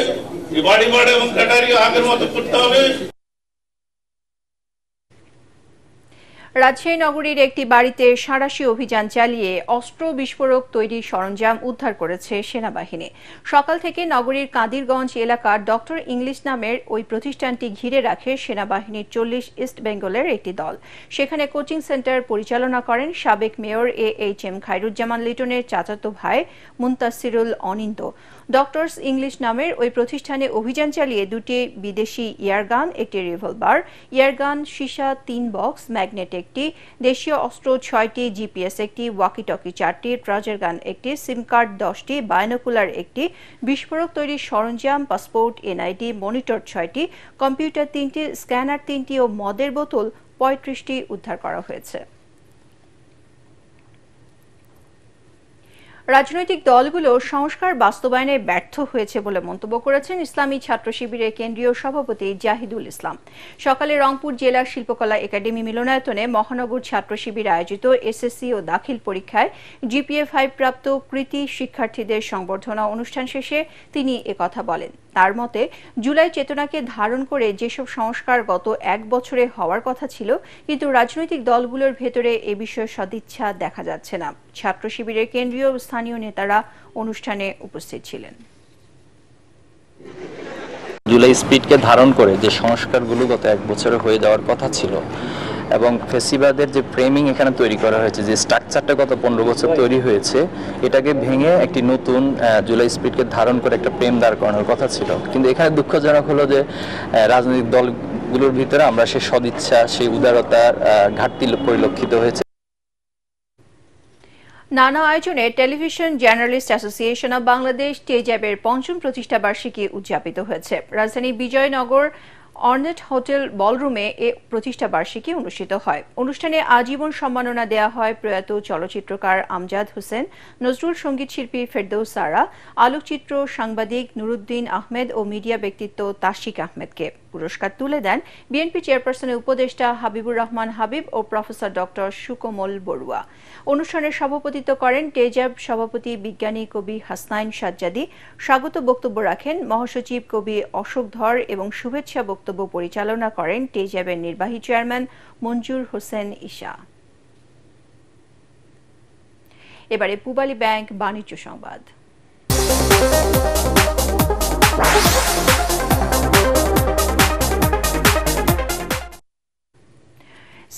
বাড়ি ভাড়া এবং ক্যাটারিং আগের মতো করতে হবে। রাজশাহী নগরীর একটি বাড়িতে সাঁড়াশি অভিযান চালিয়ে অস্ত্র বিস্ফোরক তৈরির সরঞ্জাম উদ্ধার করেছে সেনাবাহিনী। সকাল থেকে নগরীর কাদিরগঞ্জ এলাকার ডক্টর ইংলিশ নামের ওই প্রতিষ্ঠানটি ঘিরে রাখে সেনাবাহিনীর 40 ইস্ট বেঙ্গলের একটি দল। সেখানে কোচিং সেন্টার পরিচালনা করেন সাবেক মেয়র AHM খায়রুজ্জামান লিটনের চাচাতো ভাই মুনতাসিরুল অনিন্দ। ডক্টরস ইংলিশ নামের ওই প্রতিষ্ঠানে অভিযান চালিয়ে 2টি বিদেশি ইয়ারগান, একটি রিভলভার, ইয়ারগান সীসা 3 বক্স, ম্যাগনেট একটি, দেশীয় অস্ত্র 6টি, GPS একটি, ওয়াকিটকি 4টি, ট্রাজার গান একটি, সিম কার্ড 10টি, বায়োনোকুলার একটি, বিস্ফোরক তৈরির সরঞ্জাম, পাসপোর্ট, NID, মনিটর 6টি, কম্পিউটার 3টি, স্ক্যানার 3টি ও মদের বোতল 35টি উদ্ধার করা হয়েছে। রাজনৈতিক দলগুলো সংস্কার বাস্তবায়নে ব্যর্থ হয়েছে বলে মন্তব্য করেছেন ইসলামী ছাত্র শিবিরের কেন্দ্রীয় সভাপতি জাহিদুল ইসলাম। সকালে রংপুর জেলা শিল্পকলা একাডেমি মিলনায়তনে মহানগর ছাত্র শিবির আয়োজিত SSC ও দাখিল পরীক্ষায় GPA 5 প্রাপ্ত কৃতী শিক্ষার্থীদের সংবর্ধনা অনুষ্ঠান শেষে তিনি একথা বলেন। তার মতে, জুলাই চেতনাকে ধারণ করে যেসব সংস্কার গত 1 বছরে হওয়ার কথা ছিল, কিন্তু রাজনৈতিক দলগুলোর ভেতরে এ বিষয়ে সদিচ্ছা দেখা যাচ্ছে না। ছাত্র শিবিরের কেন্দ্রীয় স্থানীয় নেতারা অনুষ্ঠানে উপস্থিত ছিলেন। জুলাই স্পিডকে ধারণ করে যে সংস্কারগুলো গত 1 বছরে হয়ে যাওয়ার কথা ছিল এবং ফেসিবাদের যে ফ্রেমিং এখানে তৈরি করা হয়েছে, যে স্ট্রাকচারটা গত 15 বছর তৈরি হয়েছে, এটাকে ভেঙে একটি নতুন জুলাই স্পিডকে ধারণ করে একটা প্রেম দাঁড় করানোর কথা ছিল। কিন্তু এখানে দুঃখজনক হলো যে রাজনৈতিক দলগুলোর ভিতরে আমরা সেই সদিচ্ছা, সেই উদারতার ঘাটতি পরিলক্ষিত হয়েছে। নানা আয়োজনে television journalist association of Bangladesh টেজ্যাবের ৫ম প্রতিষ্ঠা বার্ষিকী উদযাপিত হয়েছে। রাজধানী বিজয়নগর অর্নেট হোটেল বলরুমে এ প্রতিষ্ঠা বার্ষিকী অনুষ্ঠিত হয়। অনুষ্ঠানে আজীবন সম্মাননা দেওয়া হয় প্রয়াত চলচ্চিত্রকার আমজাদ হোসেন, নজরুল সঙ্গীত শিল্পী ফেরদৌস সারা, আলোকচিত্র সাংবাদিক নুরুদ্দিন আহমেদ ও মিডিয়া ব্যক্তিত্ব তাশিক আহমেদকে। পুরস্কার তুলে দেন বিএনপি চেয়ারপারসনের উপদেষ্টা হাবিবুর রহমান হাবিব ও প্রফেসর ডক্টর সুকোমল বড়ুয়া। অনুষ্ঠানে সভাপতিত্ব করেন টেজ্যাব সভাপতি বিজ্ঞানী কবি হাসনাইন সাজ্জাদী। স্বাগত বক্তব্য রাখেন মহাসচিব কবি অশোক ধর এবং শুভেচ্ছা বক্তব্য পরিচালনা করেন টেজ্যাবের নির্বাহী চেয়ারম্যান মঞ্জুর হোসেন ঈশা। এবারে পূবালী ব্যাংক বাণিজ্য সংবাদ।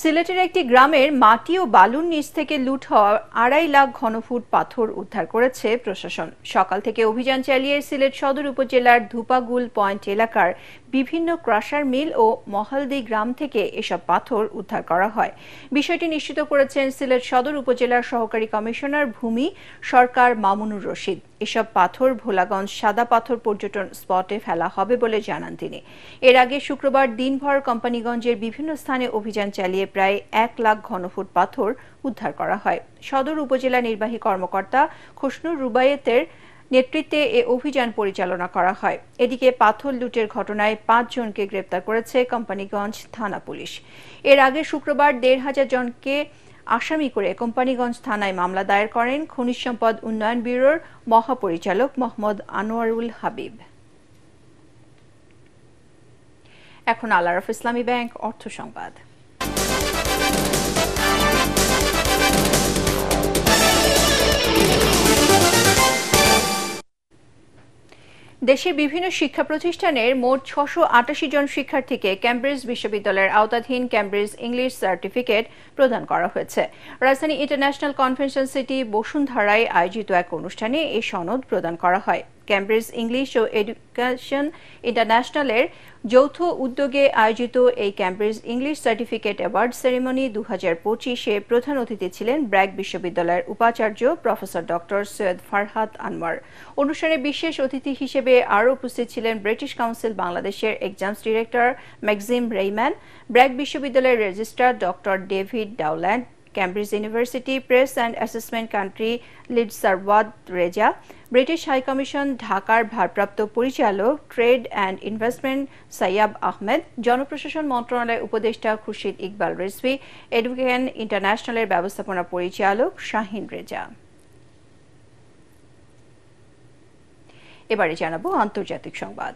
সিলেটের একটি গ্রামের মাটি ও বালুর নিচ থেকে লুট হওয়া ২.৫ লাখ ঘনফুট পাথর উদ্ধার করেছে প্রশাসন। সকাল থেকে অভিযান চালিয়ে সিলেট সদর উপজেলার ধুপাগুল পয়েন্ট এলাকার বিভিন্ন ক্রাশার মিল ও মহালদি গ্রাম থেকে এসব পাথর উদ্ধার করা হয়। বিষয়টি নিশ্চিত করেছেন সিলেট সদর উপজেলার সহকারী কমিশনার ভূমি সরকার মামুনুর রশিদ। এসব পাথর ভোলাগঞ্জ সাদা পাথর পর্যটন স্পটে ফেলা হবে বলে জানান তিনি। এর আগে শুক্রবার দিনভর কোম্পানিগঞ্জের বিভিন্ন স্থানে অভিযান চালিয়ে প্রায় ১ লাখ ঘনফুট পাথর উদ্ধার করা হয়। সদর উপজেলা নির্বাহী কর্মকর্তা খসনুর রুবায়েতের নেতৃত্বে এ অভিযান পরিচালনা করা হয়। এদিকে পাথর লুটের ঘটনায় ৫ জনকে গ্রেপ্তার করেছে কোম্পানিগঞ্জ থানা পুলিশ। এর আগে শুক্রবার ১৫০০ জনকে আসামি করে কোম্পানিগঞ্জ থানায় মামলা দায়ের করেন খনিজ সম্পদ উন্নয়ন ব্যুরোর মহাপরিচালক মোহাম্মদ আনোয়ারুল হাবিব। এখন আল আরাফ ইসলামী ব্যাংক অর্থ সংবাদ। দেশের বিভিন্ন শিক্ষা প্রতিষ্ঠানের মোট ৬৮৮ জন শিক্ষার্থীকে ক্যামব্রিজ বিশ্ববিদ্যালয়ের আওতাধীন ক্যামব্রিজ ইংলিশ সার্টিফিকেট প্রদান করা হয়েছে। রাজধানী ইন্টারন্যাশনাল কনভেনশন সিটি বসুন্ধরায় আয়োজিত এক অনুষ্ঠানে এই সনদ প্রদান করা হয়। ক্যামব্রিজ ইংলিশ ও এডুকেশন ইন্টারন্যাশনালের যৌথ উদ্যোগে আয়োজিত এই Cambridge English certificate award ceremony ২০২৫-এ প্রধান অতিথি ছিলেন ব্র্যাক বিশ্ববিদ্যালয়ের উপাচার্য প্রফেসর ডক্টর সৈয়দ ফারহাত আনোয়ার। অনুষ্ঠানে বিশেষ অতিথি হিসেবে আরও উপস্থিত ছিলেন ব্রিটিশ কাউন্সিল বাংলাদেশের exams director Maxim Reimann, BRAC বিশ্ববিদ্যালয়ের registrar doctor David Dowland, Cambridge University Press and Assessment country lead Sarwat Reza, British high commission ঢাকার ভারপ্রাপ্ত পরিচালক trade and investment Saiyab Ahmed, জনপ্রশাসন মন্ত্রণালয়ের উপদেষ্টা খুরশিদ ইকবাল রিজভী, এডুকেশন ইন্টারন্যাশনালের ব্যবস্থাপনা পরিচালক শাহিন রেজা। এবারে জানাবো আন্তর্জাতিক সংবাদ।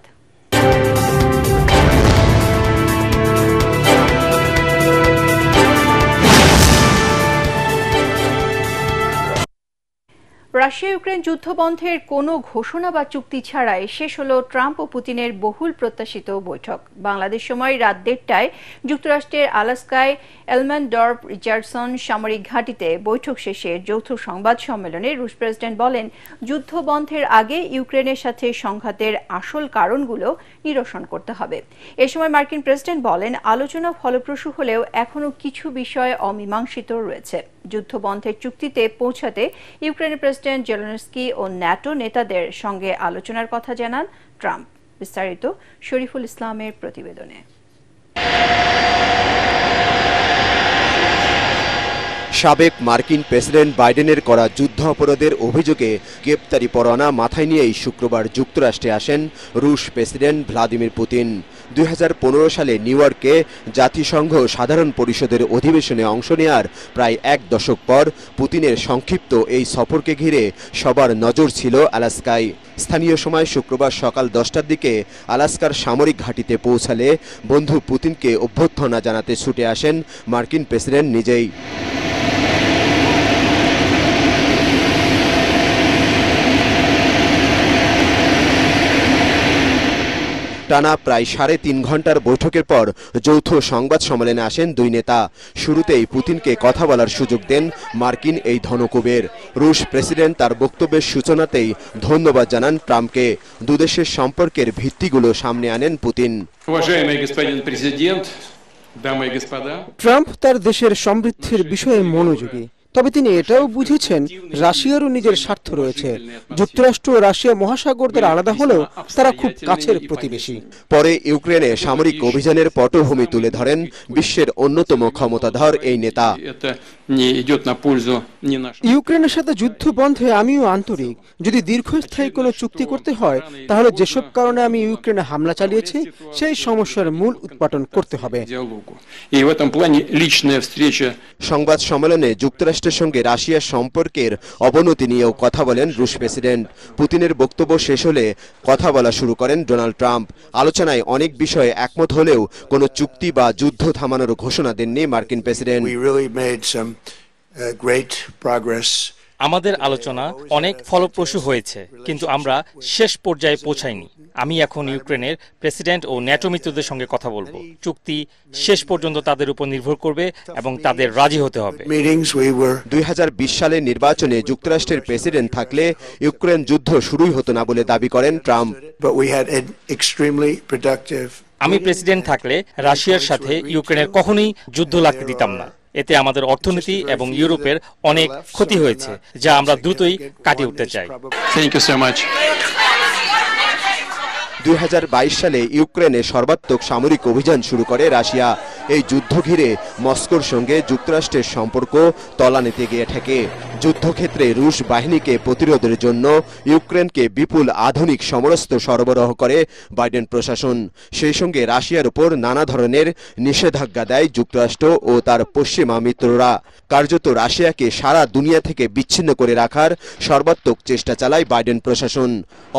রাশিয়া ইউক্রেন যুদ্ধ বন্ধের কোনো ঘোষণা বা চুক্তি ছাড়াই শেষ হলো ট্রাম্প ও পুতিনের বহুল প্রত্যাশিত বৈঠক। বাংলাদেশ সময় রাত ১:৩০টায় যুক্তরাষ্ট্রের আলাস্কায় এলম্যানডর্ফ রিচার্ডসন সামরিক ঘাঁটিতে বৈঠক শেষে যৌথ সংবাদ সম্মেলনে রুশ প্রেসিডেন্ট বলেন, যুদ্ধ বন্ধের আগে ইউক্রেনের সাথে সংঘাতের আসল কারণগুলো নিরসন করতে হবে। এ সময় মার্কিন প্রেসিডেন্ট বলেন, আলোচনা ফলপ্রসূ হলেও এখনও কিছু বিষয় অমীমাংসিত রয়েছে। যুদ্ধ বন্ধের চুক্তিতে পৌঁছাতে ইউক্রেনের প্রেসিডেন্ট জেলেনস্কি ও ন্যাটো নেতাদের সঙ্গে আলোচনার কথা জানান ট্রাম্প। বিস্তারিত শরীফুল ইসলামের প্রতিবেদনে। সাবেক মার্কিন প্রেসিডেন্ট বাইডেনের করা যুদ্ধ অপরাধের অভিযোগে গ্রেপ্তারি পরোয়ানা মাথায় নিয়েই শুক্রবার যুক্তরাষ্ট্রে আসেন রুশ প্রেসিডেন্ট ভ্লাদিমির পুতিন। ২০১৫ সালে নিউ ইয়র্কে জাতিসংঘ সাধারণ পরিষদের অধিবেশনে অংশ নেয়ার প্রায় ১ দশক পর পুতিনের সংক্ষিপ্ত এই সফরকে ঘিরে সবার নজর ছিল আলাস্কায়। স্থানীয় সময় শুক্রবার সকাল ১০টার দিকে আলাস্কার সামরিক ঘাঁটিতে পৌঁছালে বন্ধু পুতিনকে অভ্যর্থনা জানাতে ছুটে আসেন মার্কিন প্রেসিডেন্ট নিজেই। টানা প্রায় ৩.৫ ঘন্টার বৈঠকের পর যৌথ সংবাদ সম্মেলনে আসেন দুই নেতা। শুরুতেই পুতিনকে কথা বলার সুযোগ দেন মার্কিন এই ধনকুবের। রুশ প্রেসিডেন্ট তার বক্তব্যের সূচনাতেই ধন্যবাদ জানান ট্রাম্পকে। দুদেশের সম্পর্কের ভিত্তিগুলো সামনে আনেন পুতিন। ট্রাম্প তার দেশের সমৃদ্ধির বিষয়ে মনোযোগী, তবে তিনি এটাও বুঝেছেন রাশিয়ারও নিজের স্বার্থ রয়েছে। যুক্তরাষ্ট্র ও রাশিয়া মহাসাগর দ্বারা আলাদা হলেও তারা খুব কাছের প্রতিবেশী। পরে ইউক্রেনে সামরিক অভিযানের পটভূমি তুলে ধরেন বিশ্বের অন্যতম ক্ষমতাধর এই নেতা। ইউক্রেনের সাথে যুদ্ধ বন্ধে আমিও আন্তরিক। যদি দীর্ঘস্থায়ী কোনো চুক্তি করতে হয় তাহলে যেসব কারণে আমি ইউক্রেনে হামলা চালিয়েছি সেই সমস্যার মূল উৎপাটন করতে হবে। সংবাদ সম্মেলনে যুক্তরাষ্ট্রের সঙ্গে রাশিয়ার সম্পর্কের অবনতি নিয়েও কথা বলেন রুশ প্রেসিডেন্ট। পুতিনের বক্তব্য শেষ হলে কথা বলা শুরু করেন ডোনাল্ড ট্রাম্প। আলোচনায় অনেক বিষয়ে একমত হলেও কোনো চুক্তি বা যুদ্ধ থামানোর ঘোষণা দেননি মার্কিন প্রেসিডেন্ট। আমাদের আলোচনা অনেক ফলপ্রসূ হয়েছে, কিন্তু আমরা শেষ পর্যায়ে পৌঁছাইনি। আমি এখন ইউক্রেনের প্রেসিডেন্ট ও ন্যাটো মিত্রদের সঙ্গে কথা বলবো। চুক্তি শেষ পর্যন্ত তাদের উপর নির্ভর করবে এবং তাদের রাজি হতে হবে। 2020 সালের নির্বাচনে যুক্তরাষ্ট্রের প্রেসিডেন্ট থাকলে ইউক্রেন যুদ্ধ শুরুই হতো না বলে দাবি করেন ট্রাম্প। আমি প্রেসিডেন্ট থাকলে রাশিয়ার সাথে ইউক্রেনের কখনোই যুদ্ধ লাগতে দিতাম না। এতে আমাদের অর্থনীতি এবং ইউরোপের অনেক ক্ষতি হয়েছে, যা আমরা দ্রুতই কাটিয়ে উঠতে চাই। Thank you so much. 2022 সালে ইউক্রেনে সর্বাত্মক সামরিক অভিযান শুরু করে রাশিয়া। এই যুদ্ধ ঘিরে মস্কোর সঙ্গে যুক্তরাষ্ট্রের সম্পর্ক তলানিতে গিয়ে ঠেকে। যুদ্ধক্ষেত্রে রুশ বাহিনীকে প্রতিরোধের জন্য ইউক্রেনকে বিপুল আধুনিক সমরাস্ত্র সরবরাহ করে বাইডেন প্রশাসন। সেই সঙ্গে রাশিয়ার উপর নানা ধরনের নিষেধাজ্ঞা দেয় যুক্তরাষ্ট্র ও তার পশ্চিমা মিত্ররা। কার্যত রাশিয়াকে সারা দুনিয়া থেকে বিচ্ছিন্ন করে রাখার সর্বাত্মক চেষ্টা চালায় বাইডেন প্রশাসন।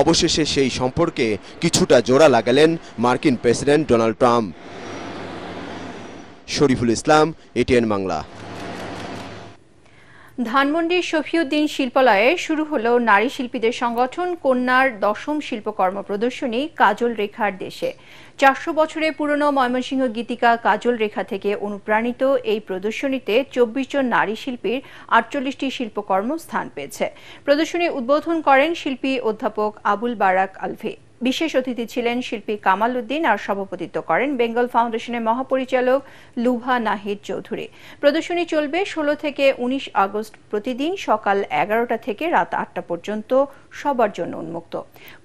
অবশেষে সেই সম্পর্কে কিছুটা জোড়া লাগালেন মার্কিন president Donald Trump. Shariful Islam, ATN Bangla. ধানমন্ডির শফিউদ্দিন শিল্পালয়ে শুরু হলো নারী শিল্পীদের সংগঠন কন্যার 10ম শিল্পকর্ম প্রদর্শনী কাজল রেখার দেশে। 400 বছরের পুরনো ময়মনসিংহ গীতিকা কাজল রেখা থেকে অনুপ্রাণিত এই প্রদর্শনীতে 24 জন নারী শিল্পীর 48টি শিল্পকর্ম স্থান পেয়েছে। প্রদর্শনী উদ্বোধন করেন শিল্পী অধ্যাপক আবুল বারাক আলভি। বিশেষ অতিথি ছিলেন শিল্পী কামাল উদ্দিন আর সভাপতিত্ব করেন বেঙ্গল ফাউন্ডেশনের মহাপরিচালক লুভা নাহিদ চৌধুরী। প্রদর্শনী চলবে 16 থেকে 19 আগস্ট প্রতিদিন সকাল 11টা থেকে রাত 8টা পর্যন্ত, সবার জন্য উন্মুক্ত।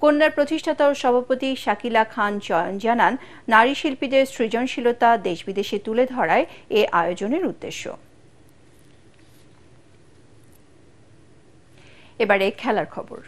কন্যার প্রতিষ্ঠাতা ও সভাপতি শাকিলা খান চয়ন জানান, নারী শিল্পীদের সৃজনশীলতা দেশ বিদেশে তুলে ধরায় এ আয়োজনের উদ্দেশ্য। এবারে খেলার খবর।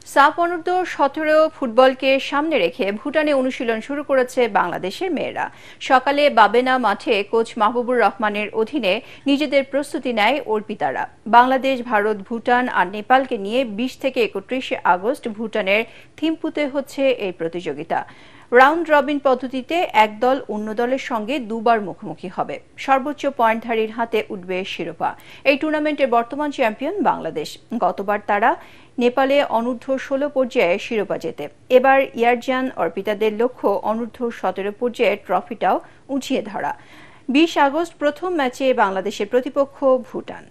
সাফ অনূর্ধ্ব 17 ফুটবলকে সামনে রেখে ভুটানে অনুশীলন শুরু করেছে বাংলাদেশের মেয়েরা। সকালে বাবেনা মাঠে কোচ মাহবুবুর রহমানের অধীনে নিজেদের প্রস্তুতি নেয় অর্পিতারা। বাংলাদেশ, ভারত, ভুটান আর নেপালকে নিয়ে 20 থেকে 31 আগস্ট ভুটানের থিম্পুতে হচ্ছে এই প্রতিযোগিতা। রাউন্ড রবিন পদ্ধতিতে এক দল অন্য দলের সঙ্গে দুবার মুখোমুখি হবে। সর্বোচ্চ পয়েন্টধারীর হাতে উঠবে শিরোপা। এই টুর্নামেন্টের বর্তমান চ্যাম্পিয়ন বাংলাদেশ। গতবার তারা নেপালে অনূর্ধ্ব 16 পর্যায়ে শিরোপা জেতে। এবার ইয়ারজান অর্পিতাদের লক্ষ্য অনূর্ধ্ব 17 পর্যায়ে ট্রফিটাও উঁচিয়ে ধরা। 20 আগস্ট প্রথম ম্যাচে বাংলাদেশের প্রতিপক্ষ ভুটান।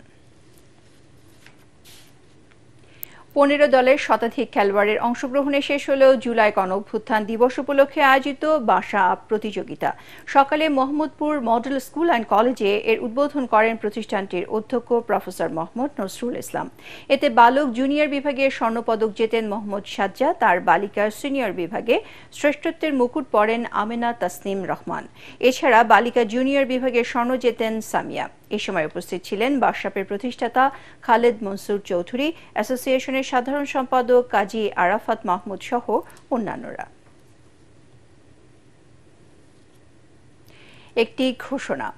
15 দলের শতাধিক খেলোয়াড়ের অংশগ্রহণে শেষ হল জুলাই গণঅভ্যুত্থান দিবস উপলক্ষে আয়োজিত বাসা আপ প্রতিযোগিতা। সকালে মোহাম্মদপুর মডেল স্কুল অ্যান্ড কলেজে এর উদ্বোধন করেন প্রতিষ্ঠানটির অধ্যক্ষ প্রফেসর মোহাম্মদ নজরুল ইসলাম। এতে বালক জুনিয়র বিভাগে স্বর্ণপদক জেতেন মোহাম্মদ সাজ্জাদ, তার বালিকার সিনিয়র বিভাগে শ্রেষ্ঠত্বের মুকুট পড়েন আমেনা তাসনিম রহমান। এছাড়া বালিকা জুনিয়র বিভাগে স্বর্ণ জেতেন সামিয়া। এ সময় উপস্থিত ছিলেন বাসাপের প্রতিষ্ঠাতা খালেদ মনসুর চৌধুরী, অ্যাসোসিয়েশনের সাধারণ সম্পাদক কাজী আরাফাত মাহমুদ সহ অন্যান্যরা। একটি ঘোষণা।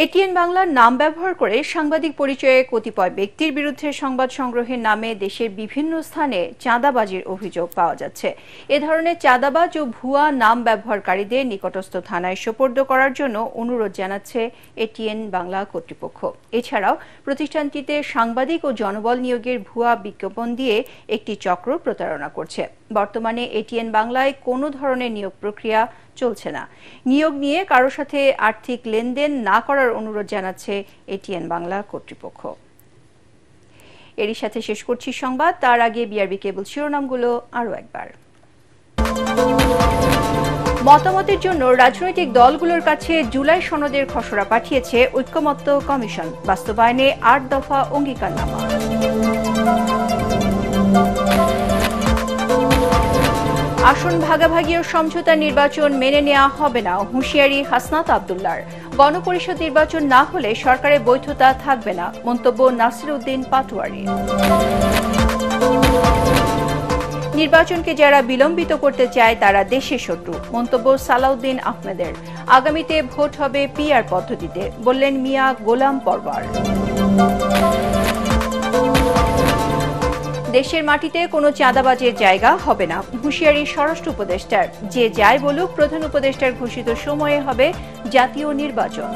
এটিএন বাংলার নাম ব্যবহার করে সাংবাদিক পরিচয়ে কতিপয় ব্যক্তির বিরুদ্ধে সংবাদ সংগ্রহের নামে দেশের বিভিন্ন স্থানে চাঁদাবাজির অভিযোগ পাওয়া যাচ্ছে। এ ধরনের চাঁদাবাজ ও ভুয়া নাম ব্যবহারকারীদের নিকটস্থ থানায় সোপর্দ করার জন্য অনুরোধ জানাচ্ছে এটিএন বাংলা কর্তৃপক্ষ। এছাড়াও প্রতিষ্ঠানটিতে সাংবাদিক ও জনবল নিয়োগের ভুয়া বিজ্ঞাপন দিয়ে একটি চক্র প্রতারণা করছে। বর্তমানে এটিএন বাংলায় কোনো ধরনের নিয়োগ প্রক্রিয়া চলছে না। নিয়োগ নিয়ে কারোর সাথে আর্থিক লেনদেন না করার অনুরোধ জানাচ্ছে এটিএন বাংলা কর্তৃপক্ষ। এরই সাথে শেষ করছি সংবাদ। তার আগে বিআরবি কেবল শিরোনামগুলো আরও একবার। মতামতের জন্য রাজনৈতিক দলগুলোর কাছে জুলাই সনদের খসড়া পাঠিয়েছে ঐক্যমত্য কমিশন, বাস্তবায়নে ৮ দফা অঙ্গীকারনামা। আসন ভাগাভাগি ও সমঝোতা নির্বাচন মেনে নেওয়া হবে না, হুঁশিয়ারি হাসনাত আব্দুল্লাহর। গণপরিষদ নির্বাচন না হলে সরকারের বৈধতা থাকবে না, মন্তব্য নাসির উদ্দিন পাটোয়ারি। নির্বাচনকে যারা বিলম্বিত করতে চায় তারা দেশের শত্রু, মন্তব্য সালাউদ্দিন আহমেদের। আগামীতে ভোট হবে পিআর পদ্ধতিতে, বললেন মিয়া গোলাম পরওয়ার। দেশের মাটিতে কোনো চাঁদাবাজের জায়গা হবে না, হুঁশিয়ারি স্বরাষ্ট্র উপদেষ্টার। যে যাই বলুক, প্রধান উপদেষ্টার ঘোষিত সময়ে হবে জাতীয় নির্বাচন।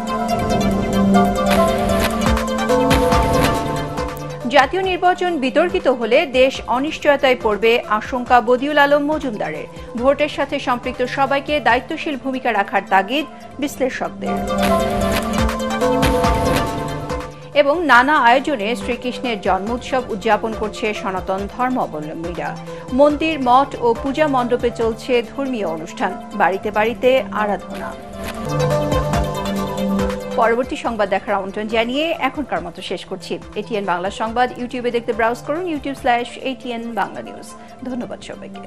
জাতীয় নির্বাচন বিতর্কিত হলে দেশ অনিশ্চয়তায় পড়বে, আশঙ্কা বদিউল আলম মজুমদারের। ভোটের সাথে সম্পৃক্ত সবাইকে দায়িত্বশীল ভূমিকা রাখার তাগিদ বিশ্লেষকদের। এবং নানা আয়োজনে শ্রীকৃষ্ণের জন্মোৎসব উদযাপন করছে সনাতন ধর্মাবলম্বীরা। মন্দির, মঠ ও পূজা মণ্ডপে চলছে ধর্মীয় অনুষ্ঠান, বাড়িতে বাড়িতে আরাধনা। পরবর্তী সংবাদ দেখার আমন্ত্রণ জানিয়ে এখনকার মতো শেষ করছি। এটিএন বাংলা সংবাদ ইউটিউবে দেখতে ব্রাউজ করুন youtube/ATN বাংলা নিউজ। ধন্যবাদ সবাইকে।